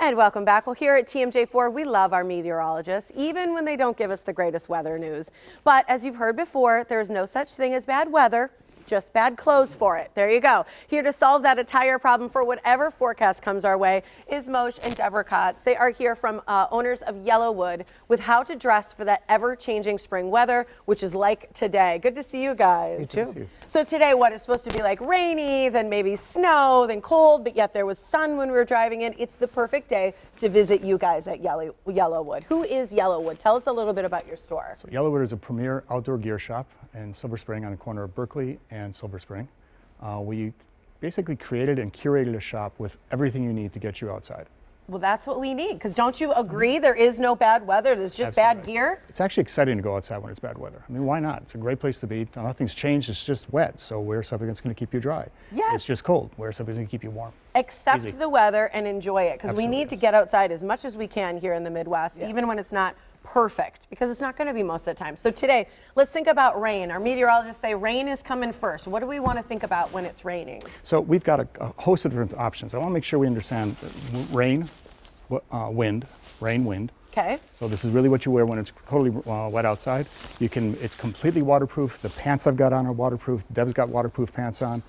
And welcome back. Well, here at TMJ4, we love our meteorologists, even when they don't give us the greatest weather news. But as you've heard before, there's no such thing as bad weather, just bad clothes for it. There you go. Here to solve that attire problem for whatever forecast comes our way is Moshe and Deborah Kotz. They are here from owners of Yellowwood with how to dress for that ever-changing spring weather, which is like today. Good to see you guys. You too. So today, what is supposed to be like rainy, then maybe snow, then cold, but yet there was sun when we were driving in. It's the perfect day to visit you guys at Yellowwood. Who is Yellowwood? Tell us a little bit about your store. So Yellowwood is a premier outdoor gear shop in Silver Spring on the corner of Berkeley and Silver Spring. We basically created and curated a shop with everything you need to get you outside. Well, that's what we need, because don't you agree there is no bad weather, there's just bad gear? It's actually exciting to go outside when it's bad weather. I mean, why not? It's a great place to be. Nothing's changed, it's just wet, so wear something that's going to keep you dry. Yes. It's just cold, wear something that's going to keep you warm. Accept Easy. the weather and enjoy it, because we need to get outside as much as we can here in the Midwest, even when it's not perfect, because it's not going to be most of the time. So today, let's think about rain. Our meteorologists say rain is coming first. What do we want to think about when it's raining? So we've got a host of different options. I want to make sure we understand rain, wind, rain, wind. Okay. So this is really what you wear when it's totally wet outside. It's completely waterproof. The pants I've got on are waterproof. Deb's got waterproof pants on.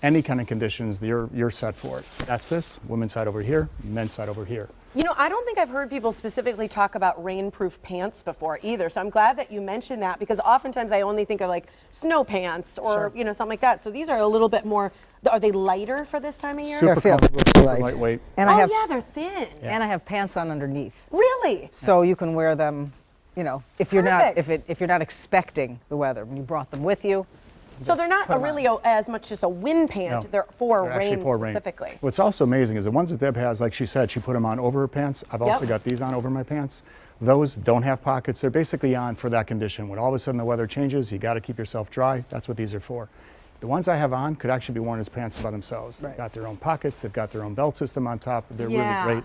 Any kind of conditions, you're set for it. That's this, women's side over here, men's side over here. You know, I don't think I've heard people specifically talk about rainproof pants before either. So I'm glad that you mentioned that, because oftentimes I only think of like snow pants or, you know, something like that. So these are a little bit more, are they lighter for this time of year? Super comfortable, super lightweight. And yeah, they're thin. Yeah. And I have pants on underneath. Really? So you can wear them, you know, if you're not expecting the weather. When you brought them with you. So they're not really as much as a wind pant. No, they're for they're rain for specifically. Rain. What's also amazing is the ones that Deb has, like she said, she put them on over her pants. I've also got these on over my pants. Those don't have pockets. They're basically on for that condition. When all of a sudden the weather changes, you got to keep yourself dry. That's what these are for. The ones I have on could actually be worn as pants by themselves. They've got their own pockets. They've got their own belt system on top. They're really great.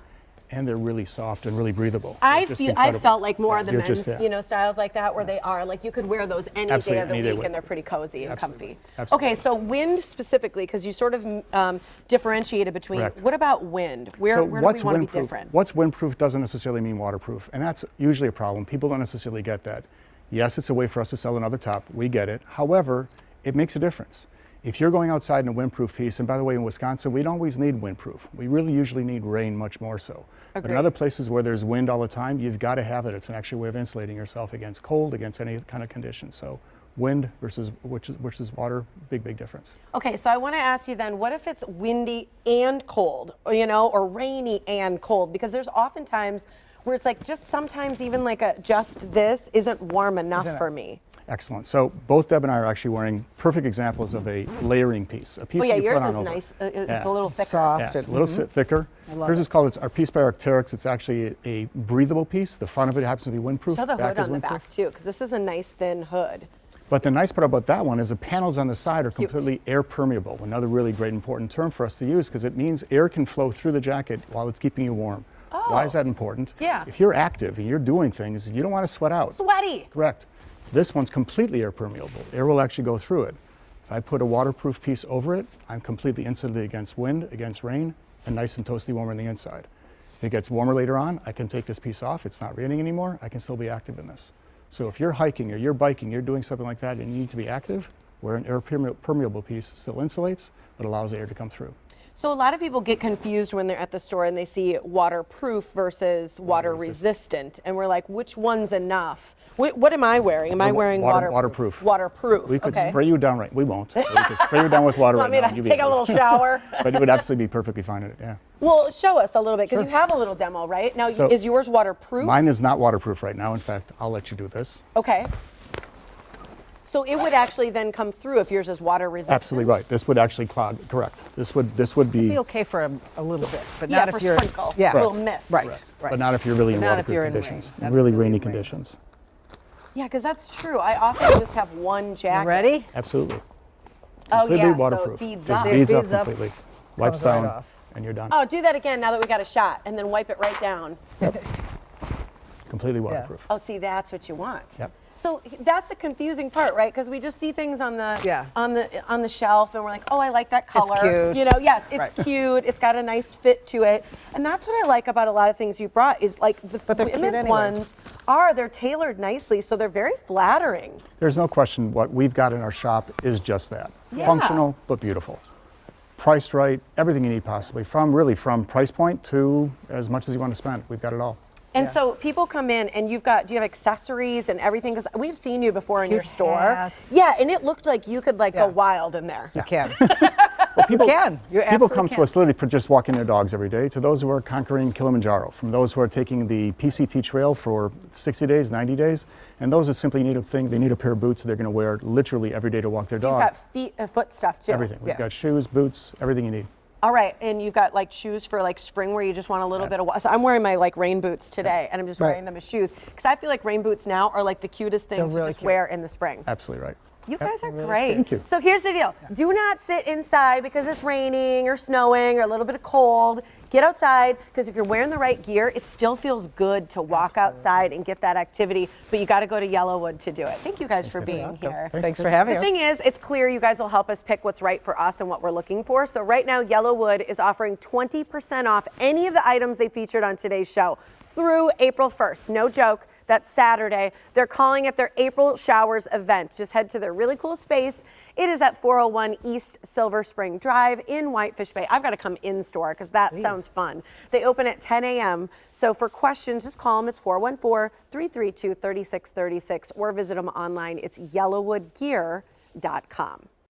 And they're really soft and really breathable. I felt like more of the men's, you know, styles like that, where they are like you could wear those any day of the week, and they're pretty cozy and comfy. Absolutely. Okay, so wind specifically, because you sort of differentiated between. Correct. What about wind? Where do we want to be different? What's windproof doesn't necessarily mean waterproof, and that's usually a problem. People don't necessarily get that. Yes, it's a way for us to sell another top. We get it. However, it makes a difference. If you're going outside in a windproof piece, and by the way, in Wisconsin, we don't always need windproof. We really usually need rain much more so. But in other places where there's wind all the time, you've got to have it. It's an actual way of insulating yourself against cold, against any kind of condition. So wind versus which is water, big difference. Okay, so I want to ask you then, what if it's windy and cold, or, you know, or rainy and cold? Because there's oftentimes where it's like just sometimes even like just this isn't warm enough for me. Excellent. So both Deb and I are actually wearing perfect examples of a layering piece. A piece that you yours put on is over. Nice. It's a little thicker. Soft. It's a little thicker. Hers is called our piece by Arc'teryx. It's actually a breathable piece. The front of it happens to be windproof. Show the hood on the back too, because this is a nice thin hood. But the nice part about that one is the panels on the side are completely air permeable. Another really great important term for us to use, because it means air can flow through the jacket while it's keeping you warm. Oh. Why is that important? Yeah. If you're active and you're doing things, you don't want to sweat out. Sweaty. Correct. This one's completely air permeable. Air will actually go through it. If I put a waterproof piece over it, I'm completely insulated against wind, against rain, and nice and toasty warm on the inside. If it gets warmer later on, I can take this piece off. It's not raining anymore. I can still be active in this. So if you're hiking or you're biking, you're doing something like that and you need to be active, wear an air permeable piece. Still insulates, but allows the air to come through. So a lot of people get confused when they're at the store and they see waterproof versus water resistant, and we're like, which one's enough? What am I wearing? Am I wearing waterproof? Waterproof. We could spray you down right. We won't. We could spray you down with water right now. Want me to take a little shower? But it would absolutely be perfectly fine in it, yeah. Well, show us a little bit, because you have a little demo, right? Now, So is yours waterproof? Mine is not waterproof right now. In fact, I'll let you do this. Okay. So it would actually then come through if yours is water resistant? Absolutely right. This would actually clog, correct. This would be... It'd be okay for a little bit, but not if you're... Sprinkle, a little mist. Right. But not if you're really in waterproof conditions, in really rainy conditions. Yeah, because that's true. I often just have one jacket. You ready? Absolutely. Oh, Completely yeah, waterproof. so it beads Just up. beads up Beads up, completely. Wipes comes right down, off. and you're done. Oh, do that again now that we got a shot, and then wipe it right down. Completely waterproof. Oh, see, that's what you want. Yep. So that's the confusing part, right? Because we just see things on the Yeah. on the shelf, and we're like, oh, I like that color. cute. You know, yes, it's Right. cute. It's got a nice fit to it, and that's what I like about a lot of things you brought. Is like the But they're cute women's anyway. ones they're tailored nicely, so they're very flattering. There's no question what we've got in our shop is just that. Yeah. Functional, but beautiful. Priced right, everything you need possibly, from price point to as much as you want to spend. We've got it all. And so people come in, and do you have accessories and everything? Because we've seen you before in your Cute store. hats. Yeah, and it looked like you could go Yeah. wild in there. You can. Well, people, can. You people absolutely come can. to us literally for just walking their dogs every day, to those who are conquering Kilimanjaro, from those who are taking the PCT trail for 60 days, 90 days, and those that simply need they need a pair of boots that they're going to wear literally every day to walk their So dog. you've got foot stuff too. Everything. We've Yes. got shoes, boots, everything you need. All right, and you've got like shoes for like spring where you just want a little bit of. So I'm wearing my like rain boots today, and I'm just Right. wearing them as shoes because I feel like rain boots now are like the cutest thing They're to really just cute. wear in the spring. Absolutely right. You Yep. guys are great. Thank you. So here's the deal. Do not sit inside because it's raining or snowing or a little bit of cold. Get outside because if you're wearing the right gear, it still feels good to walk outside and get that activity, but you got to go to Yellowwood to do it. Thank you guys for being here. Thanks for having The us. thing is, it's clear you guys will help us pick what's right for us and what we're looking for. So right now, Yellowwood is offering 20% off any of the items they featured on today's show through April 1st. No joke. That's Saturday. They're calling it their April Showers event. Just head to their really cool space. It is at 401 East Silver Spring Drive in Whitefish Bay. I've got to come in store because that sounds fun. They open at 10 a.m. So for questions, just call them. It's 414-332-3636 or visit them online. It's yellowwoodgear.com.